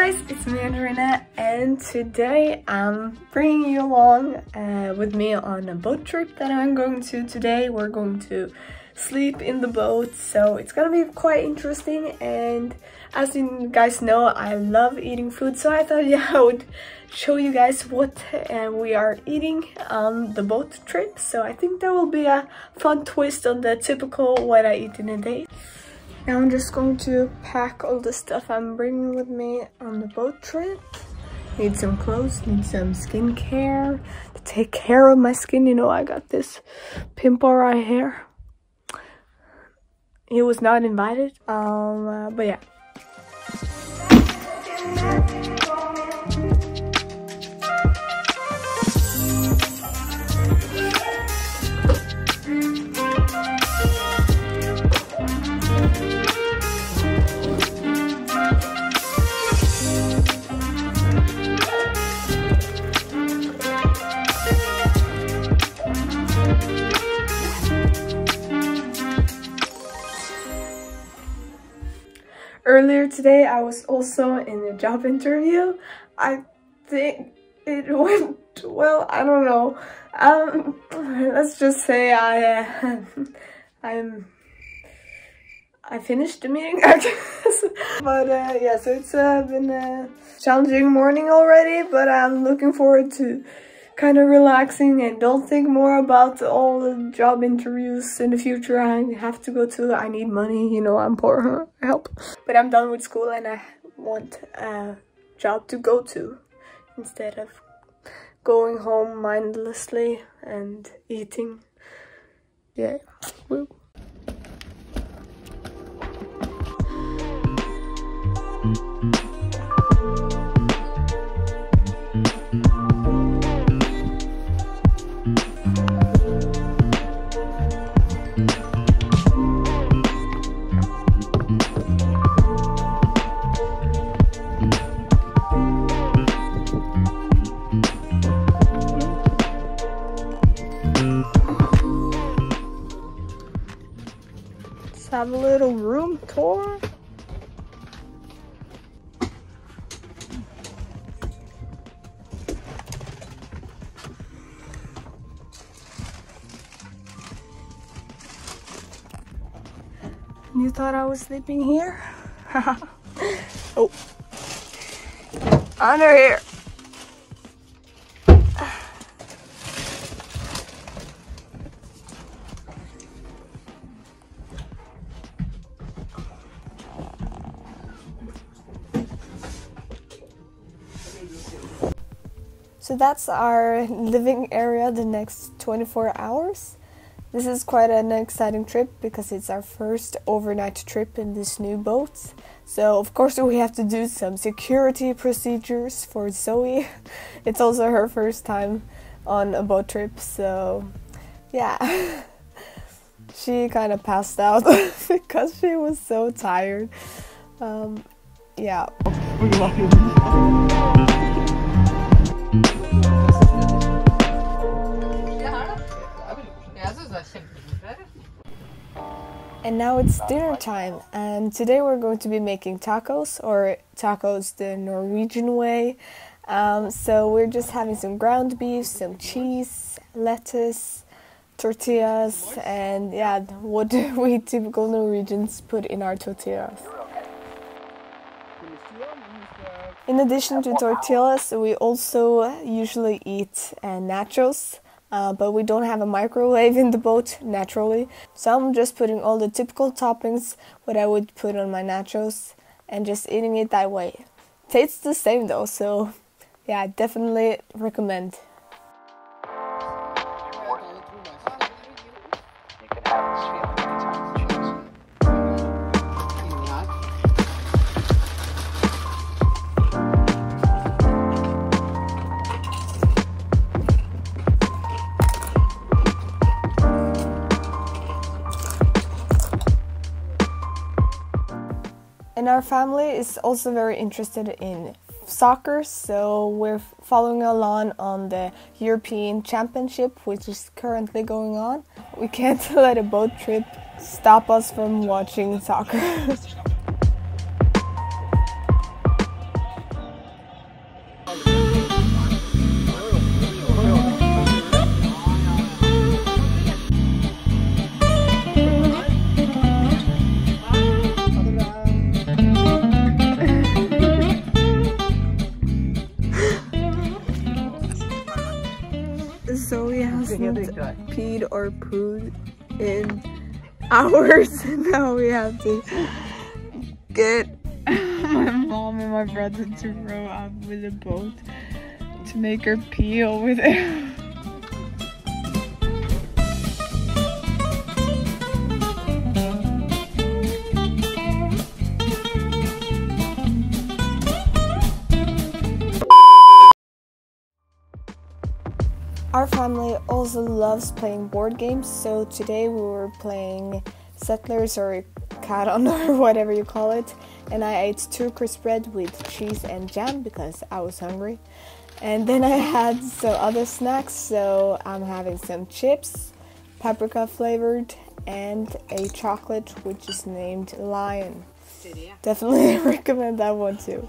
guys, it's me Andrine, and today I'm bringing you along with me on a boat trip that I'm going to today. We're going to sleep in the boat, so it's gonna be quite interesting. And as you guys know, I love eating food, so I thought I would show you guys what we are eating on the boat trip. So I think that will be a fun twist on the typical what I eat in a day. Now I'm just going to pack all the stuff I'm bringing with me on the boat trip. Need some clothes, need some skincare to take care of my skin. You know, I got this pimple right here. He was not invited, but yeah. Earlier today, I was also in a job interview. I think it went well. I don't know. Let's just say I finished the meeting, I guess. But yeah, so it's been a challenging morning already. But I'm looking forward to kind of relaxing and don't think more about all the job interviews in the future I have to go to. I need money, you know, I'm poor, help. But I'm done with school and I want a job to go to instead of going home mindlessly and eating. Yeah, woo. Have a little room tour. You thought I was sleeping here? Oh, under here. So that's our living area the next 24 hours. This is quite an exciting trip because it's our first overnight trip in this new boat. So of course we have to do some security procedures for Zoe. It's also her first time on a boat trip, so yeah. She kind of passed out because she was so tired. Yeah. And now it's dinner time, and today we're going to be making tacos, or tacos the Norwegian way. So we're just having some ground beef, some cheese, lettuce, tortillas, and yeah, what we typical Norwegians put in our tortillas. In addition to tortillas, we also usually eat nachos. But we don't have a microwave in the boat, naturally. So I'm just putting all the typical toppings, what I would put on my nachos, and just eating it that way. Tastes the same though, so yeah, I definitely recommend. And our family is also very interested in soccer, so we're following along on the European Championship, which is currently going on. We can't let a boat trip stop us from watching soccer. peed or pooed in hours. Now we have to get my mom and my brother to row out with a boat to make her pee over there. Our family also loves playing board games, so today we were playing Settlers or Cat-on or whatever you call it, and I ate Turkish bread with cheese and jam because I was hungry. And then I had some other snacks, so I'm having some chips, paprika flavored, and a chocolate which is named Lion. Definitely recommend that one too.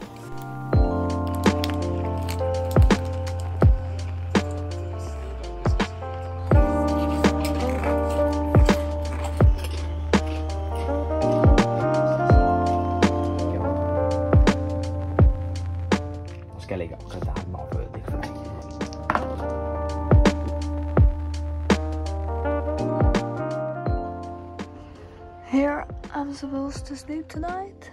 Here I'm supposed to sleep tonight.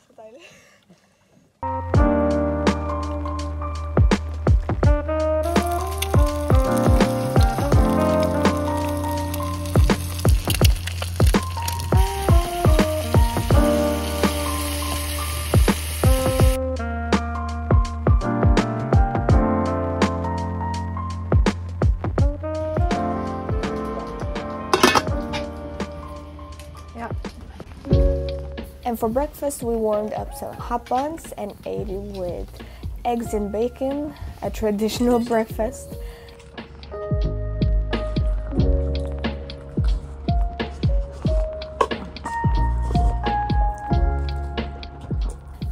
Så dejligt. And for breakfast we warmed up some hot buns and ate it with eggs and bacon, a traditional breakfast.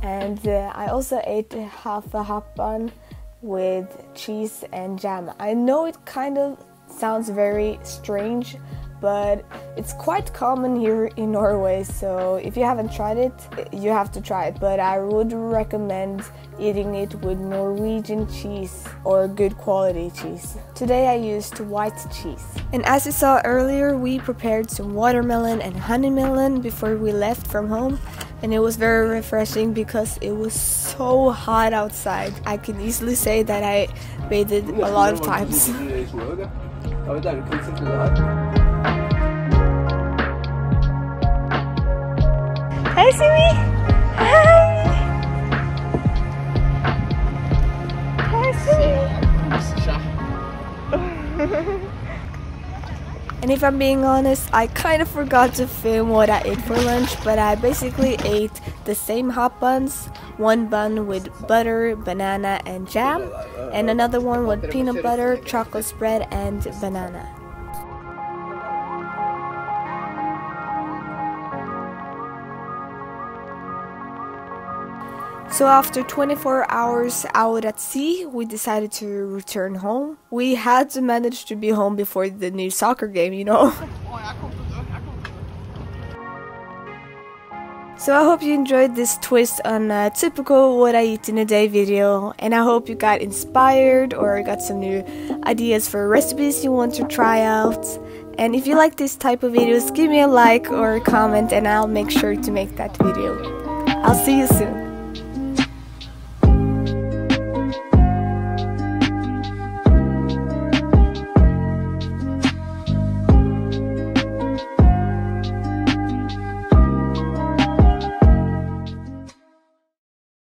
And I also ate half a hot bun with cheese and jam. I know it kind of sounds very strange, but it's quite common here in Norway, so if you haven't tried it, you have to try it. But I would recommend eating it with Norwegian cheese or good quality cheese. Today I used white cheese. And as you saw earlier, we prepared some watermelon and honey melon before we left from home. And it was very refreshing because it was so hot outside. I can easily say that I bathed a lot of times. Hi, Simi! Hi! Hi, Simi! And if I'm being honest, I kind of forgot to film what I ate for lunch, but I basically ate the same hot buns, one bun with butter, banana and jam, and another one with peanut butter, chocolate spread and banana. So after 24 hours out at sea, we decided to return home. We had to manage to be home before the new soccer game, you know. So I hope you enjoyed this twist on a typical what I eat in a day video, and I hope you got inspired or got some new ideas for recipes you want to try out. And if you like this type of videos, give me a like or a comment and I'll make sure to make that video. I'll see you soon.